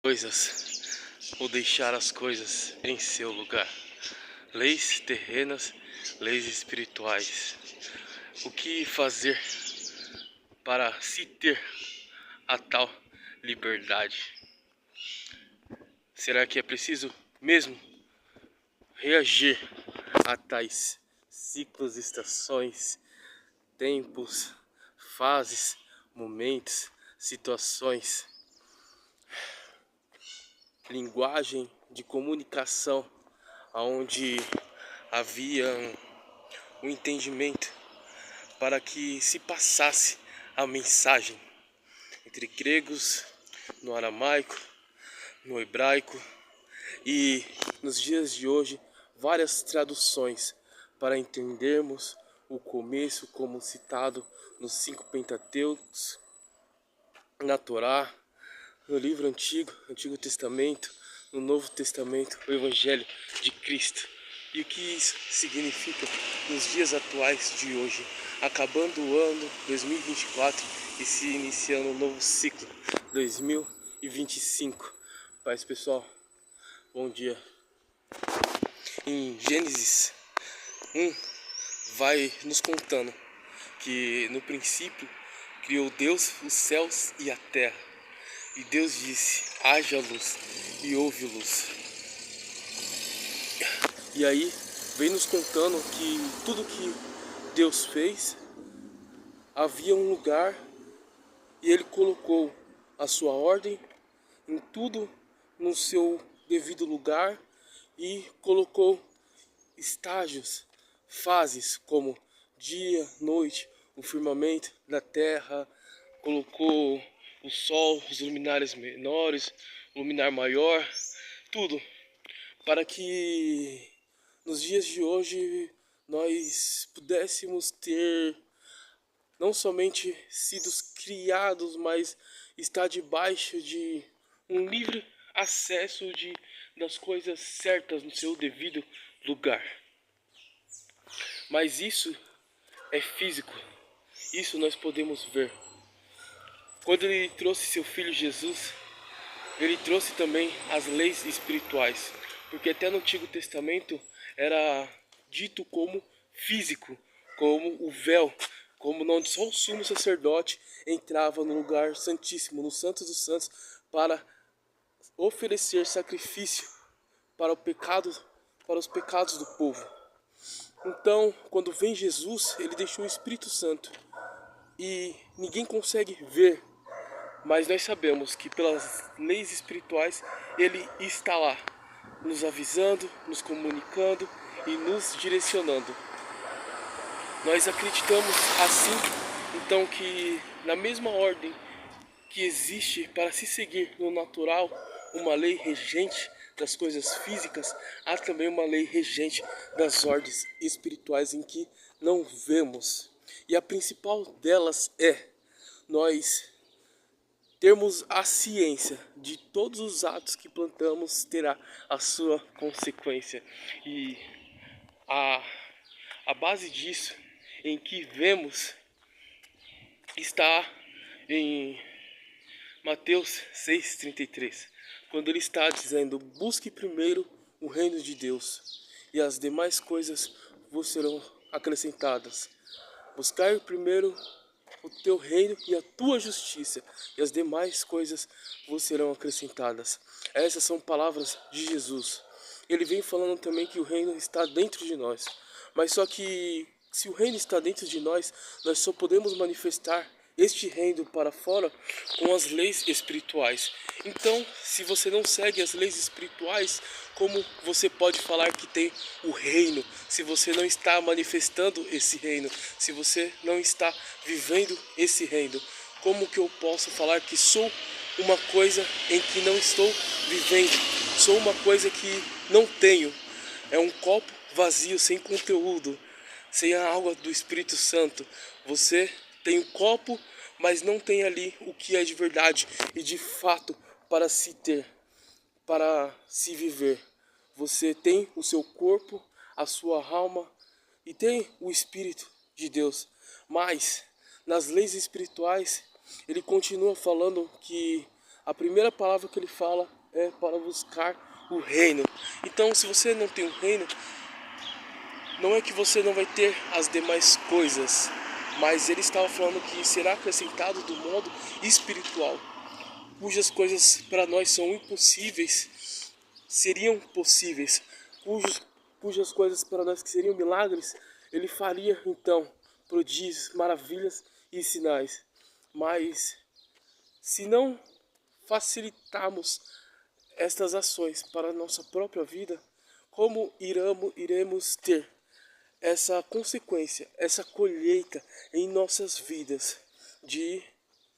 Coisas ou deixar as coisas em seu lugar. Leis terrenas, leis espirituais. O que fazer para se ter a tal liberdade? Será que é preciso mesmo reagir a tais ciclos, estações, tempos, fases, momentos, situações, linguagem de comunicação, onde havia um entendimento para que se passasse a mensagem entre gregos, no aramaico, no hebraico e nos dias de hoje várias traduções para entendermos o começo como citado nos 5 Pentateucos, na Torá, no livro Antigo Testamento, no Novo Testamento, o Evangelho de Cristo. E o que isso significa nos dias atuais de hoje, acabando o ano 2024 e se iniciando um novo ciclo 2025. Paz, pessoal, bom dia. Em Gênesis 1 vai nos contando que no princípio criou Deus os céus e a terra. E Deus disse: haja luz, e houve luz. E aí vem nos contando que tudo que Deus fez, havia um lugar e Ele colocou a sua ordem em tudo no seu devido lugar e colocou estágios, fases como dia, noite, o firmamento da terra, colocou o sol, os luminares menores, o luminar maior, tudo, para que nos dias de hoje nós pudéssemos ter não somente sido criados, mas estar debaixo de um livre acesso das coisas certas no seu devido lugar. Mas isso é físico, isso nós podemos ver. Quando ele trouxe seu filho Jesus, ele trouxe também as leis espirituais, porque até no Antigo Testamento era dito como físico, como o véu, como onde só o sumo sacerdote entrava no lugar santíssimo, no Santo dos Santos, para oferecer sacrifício para o pecado, para os pecados do povo. Então, quando vem Jesus, ele deixou o Espírito Santo e ninguém consegue ver, mas nós sabemos que pelas leis espirituais ele está lá, nos avisando, nos comunicando e nos direcionando. Nós acreditamos assim, então, que na mesma ordem que existe para se seguir no natural uma lei regente das coisas físicas, há também uma lei regente das ordens espirituais em que não vemos. E a principal delas é nós termos a ciência de todos os atos que plantamos terá a sua consequência. E a, a base disso em que vemos está em Mateus 6,33, quando ele está dizendo: busque primeiro o reino de Deus e as demais coisas vos serão acrescentadas. Buscar primeiro o teu reino e a tua justiça, e as demais coisas vos serão acrescentadas. Essas são palavras de Jesus. Ele vem falando também que o reino está dentro de nós, mas só que se o reino está dentro de nós, nós só podemos manifestar este reino para fora com as leis espirituais. Então, se você não segue as leis espirituais, como você pode falar que tem o reino, se você não está manifestando esse reino, se você não está vivendo esse reino? Como que eu posso falar que sou uma coisa em que não estou vivendo? Sou uma coisa que não tenho. É um copo vazio, sem conteúdo, sem a água do Espírito Santo. Você tem um copo, mas não tem ali o que é de verdade e de fato para se ter, para se viver. Você tem o seu corpo, a sua alma e tem o Espírito de Deus. Mas nas leis espirituais, ele continua falando que A primeira palavra que ele fala é para buscar o reino. Então, se você não tem o reino, não é que você não vai ter as demais coisas, mas ele estava falando que será acrescentado do modo espiritual, cujas coisas para nós são impossíveis, seriam possíveis, cujas coisas para nós que seriam milagres, ele faria então prodígios, maravilhas e sinais. Mas se não facilitarmos estas ações para a nossa própria vida, como iremos ter essa consequência, essa colheita em nossas vidas de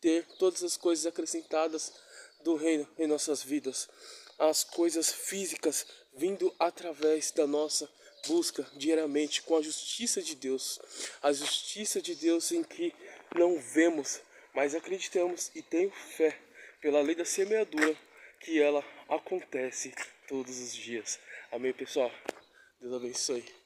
ter todas as coisas acrescentadas do reino em nossas vidas, as coisas físicas vindo através da nossa busca diariamente com a justiça de Deus, a justiça de Deus em que não vemos, mas acreditamos e tenho fé pela lei da semeadura que ela acontece todos os dias. Amém, pessoal? Deus abençoe.